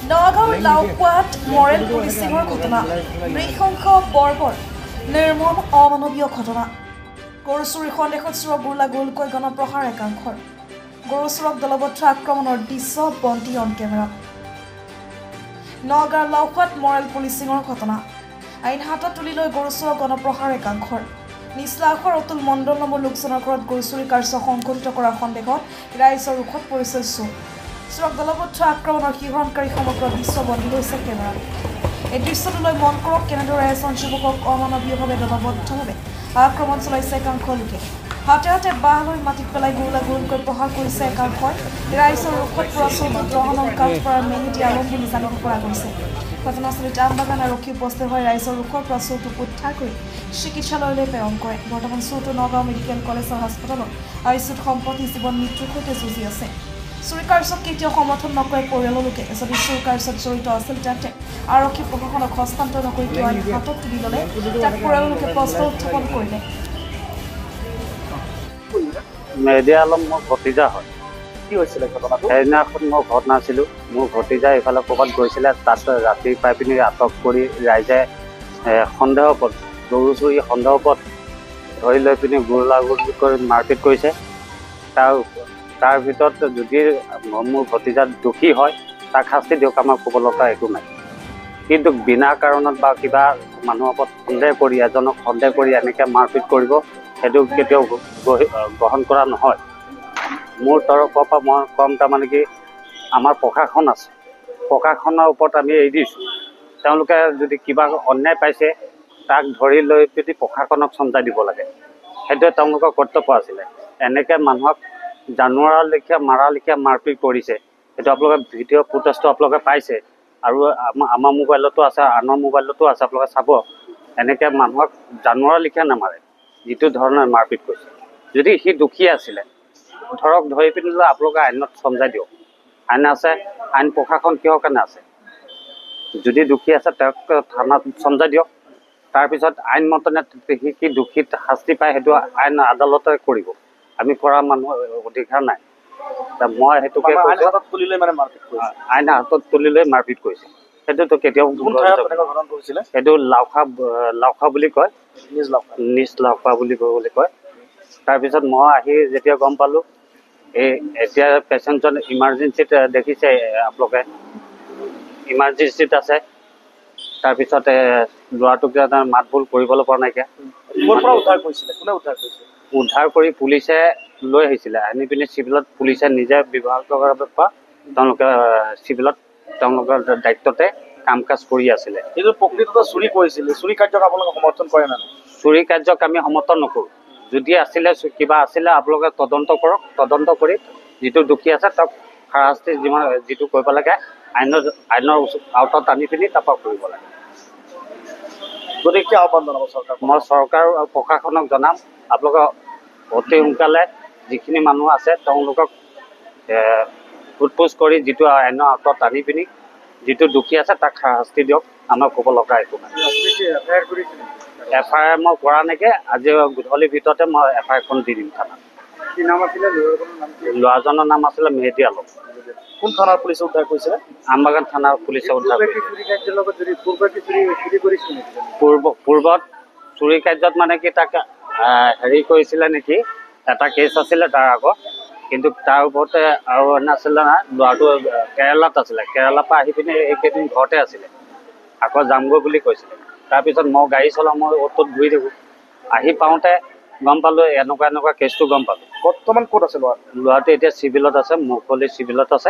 নগাঁৱৰ লাওখোৱাত মৰেল পুলিচিঙৰ ঘটনা নৃশংস বৰ্বৰ নিৰ্মম অমানৱীয় ঘটনা গৰু চুৰি সন্দেহত চোৰক গোলাগুলকৈ গণপ্ৰহাৰ একাংশৰ গৰু চোৰক দলবদ্ধ আক্ৰমণৰ দৃশ্য বন্দী অন কেমেৰাত নগাঁৱৰ লাওখোৱাত মৰেল পুলিচিঙৰ ঘটনা আইন হাতত তুলি লৈ গৰু চোৰক গণপ্ৰহাৰ একাংশৰ নিচলাখৰ অতুল মণ্ডল নামৰ লোকজনৰ ঘৰত গৰু চুৰি কাৰ্য সংঘটিত কৰাৰ সন্দেহত ৰাইজৰ ৰোষত পৰিছে চোৰ চোৰক দলবদ্ধ আক্ৰমণৰ শিহৰণকাৰী সমগ্ৰ দৃশ্য বন্দী হৈছে কেমেৰাত এই দৃশ্যটো লৈ মন কৰক কেনেদৰে এজন যুৱকক অমানৱীয়ভাৱে দলবদ্ধভাৱে আক্ৰমণ চলাইছে একাংশ লোকে হাতে হাতে বাঁহ লৈ মাটিত পেলাই গোলাগুলকৈ প্ৰহাৰ কৰিছে একাংশই ৰাইজৰ ৰোষত পৰা চৌধুৰী গ্ৰহণৰ কাঠপাৰা মেহেদী আলম বুলি জানিব পৰা গৈছে ঘটনাস্থলীত আমবাগান আৰক্ষী উপস্থিত হৈ ৰাইজৰ ৰোষৰ পৰা চৌধুৰীক উদ্ধাৰ কৰি চিকিৎসালয়লৈ প্ৰেৰণ কৰে বৰ্তমান চৌধুৰী নগাঁও মেডিকেল কলেজ আৰু হাস্পতালত আইচিইউত সম্প্ৰতি জীৱন মৃত্যুৰ সৈতে যুঁজি আছে চুৰি কাৰ্যক কেতিয়াও সমৰ্থন নকৰে পৰিয়ালৰ লোকে যদি চুৰি কাৰ্যত জড়িত আছিল তেন্তে আৰক্ষী প্ৰশাসনক হস্তান্তৰ নকৰি আইন হাতত তুলি ল'লে তাক পৰিয়ালৰ লোকে প্ৰশ্ন উত্থাপন কৰিলে মেহেদী আলম মোৰ ভতিজা হয় কি হৈছিলে ঘটনাটো সেইদিনাখন মই ঘৰত নাছিলোঁ মোৰ ভতিজা এইফালে ক'ৰবাত গৈছিলে তাত ৰাতি পাই পিনি আটক কৰি ৰাইজে সন্দেহৰ ওপৰত গৰু চুৰি সন্দেহৰ ওপৰত ধৰি লৈ পিনি গোলাগুলি কৰি মাৰপিট কৰিছে তাৰ ভিতৰত যদি মোৰ ভতিজা দোষী হয় তাক শাস্তি দিয়ক আমাৰ ক'ব লগা একো নাই কিন্তু বিনা কাৰণত বা কিবা মানুহৰ ওপৰত সন্দেহ কৰি এজনক সন্দেহ কৰি এনেকৈ মাৰপিট কৰিব সেইটো কেতিয়াও গ্ৰহণ কৰা নহয় মোৰ তৰফৰ পৰা মই ক'ম তাৰমানে কি আমাৰ প্ৰশাসন আছে প্ৰশাসনৰ ওপৰত আমি এৰি দিছোঁ তেওঁলোকে যদি কিবা অন্যায় পাইছে তাক ধৰি লৈ পিনি প্ৰশাসনক চমজাই দিব লাগে সেইটোৱে তেওঁলোকৰ কৰ্তব্য আছিলে এনেকৈ মানুহক জানুৱাৰৰ লেখীয়া মাৰা লেখীয়া মাৰপিট কৰিছে সেইটো আপোনালোকে ভিডিঅ' ফুটেজটো আপোনালোকে পাইছে আৰু আমাৰ মোবাইলতো আছে আনৰ মোবাইলতো আছে আপোনালোকে চাব এনেকৈ মানুহক জানুৱাৰৰ লেখীয়া নামাৰে যিটো ধৰণৰ মাৰপিট কৰিছে যদি সি দুখী আছিলে ধৰক ধৰি পিনি লৈ আপোনালোকে আইনত চমজাই দিয়ক আইন আছে আইন প্ৰশাসন কিহৰ কাৰণে আছে যদি দুখী আছে তেওঁক থানাত চমজাই দিয়ক তাৰপিছত আইনমতে সি দোষীত শাস্তি পায় সেইটো আইন আদালতে কৰিব আমি কৰা মানুহৰ অধিকাৰ নাই মই সেইটোকে আইন হাতত তুলি লৈ মানে মাৰপিট কৰিছে আইন হাতত তুলি লৈ মাৰপিট কৰিছে সেইটোতো কেতিয়াও সেইটো লাওখা বুলি কয় নিজ লাওখা বুলি কয় তাৰপিছত মই আহি যেতিয়া গম পালোঁ এতিয়া পেচেণ্টজন ইমাৰ্জেঞ্চিত দেখিছে আপোনালোকে ইমাৰ্জেঞ্চিত আছে তাৰপিছত ল'ৰাটোক মাত বোল কৰিবলৈ পৰা নাইকিয়া উদ্ধাৰ কৰি পুলিচে লৈ আহিছিলে আনি পিনি চিভিলত পুলিচে নিজে বিভাগৰ পৰা তেওঁলোকে চিভিলত তেওঁলোকৰ দায়িত্বতে কাম কাজ কৰি আছিলে এইটো প্ৰকৃততে চুৰি কৰিছিলে চুৰি কাৰ্যক আপোনালোকে সমৰ্থন কৰে নে চুৰি কাৰ্যক আমি সমৰ্থন নকৰোঁ যদি আছিলে কিবা আছিলে আপোনালোকে তদন্ত কৰক তদন্ত কৰি যিটো দোষী আছে তাক শাস্তি যিটো কৰিব লাগে আইনৰ আওতাত আনি পিনি তাৰপৰা কৰিব লাগে গতিকে আহ্বান জনাব চৰকাৰ মই চৰকাৰ আৰু প্ৰশাসনক জনাম আপোনালোকে অতি সোনকালে যিখিনি মানুহ আছে তেওঁলোকক সোধ-পোছ কৰি যিটো আইনৰ আওতাত আনি পিনি যিটো দোষী আছে তাক শাস্তি দিয়ক আমাৰ ক'ব লগা একো নাই FIR মই কৰা নাইকে আজি গধূলিৰ ভিতৰতে মই FIRখন দি দিম থানাত কি নাম আছিলে ল'ৰাজনৰ নাম আছিলে মেহেদী আলম কোন থানাৰ পুলিচে উদ্ধাৰ কৰিছিলে আমবাগান থানাৰ পুলিচে উদ্ধাৰ পূৰ্বত চুৰি কাৰ্যত মানে কি তাক হেৰি কৰিছিলে নেকি এটা কেছ আছিলে তাৰ আগত কিন্তু তাৰ ওপৰতে আৰু নাছিলে না ল'ৰাটো কেৰেলাত আছিলে কেৰেলাৰ পৰা আহি পিনি এইকেইদিন ঘৰতে আছিলে আকৌ যামগৈ বুলি কৈছিলে তাৰপিছত মই গাড়ী চলাওঁ মই অ'ত ত'ত ঘূৰি থাকোঁ আহি পাওঁতে গম পালোঁ এনেকুৱা কেছটো গম পালোঁ বৰ্তমান ক'ত আছে ল'ৰাটো এতিয়া চিভিলত আছে মুকলি চিভিলত আছে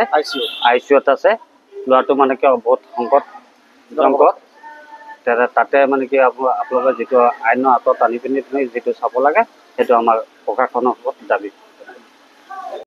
ICUত আছে ল'ৰাটো মানে কি বহুত সংকট তাতে মানে কি আপোনালোকে যিটো আইনৰ হাতত আনি পিনি যিটো চাব লাগে সেইটো আমাৰ প্ৰশাসনৰ ওপৰত দাবী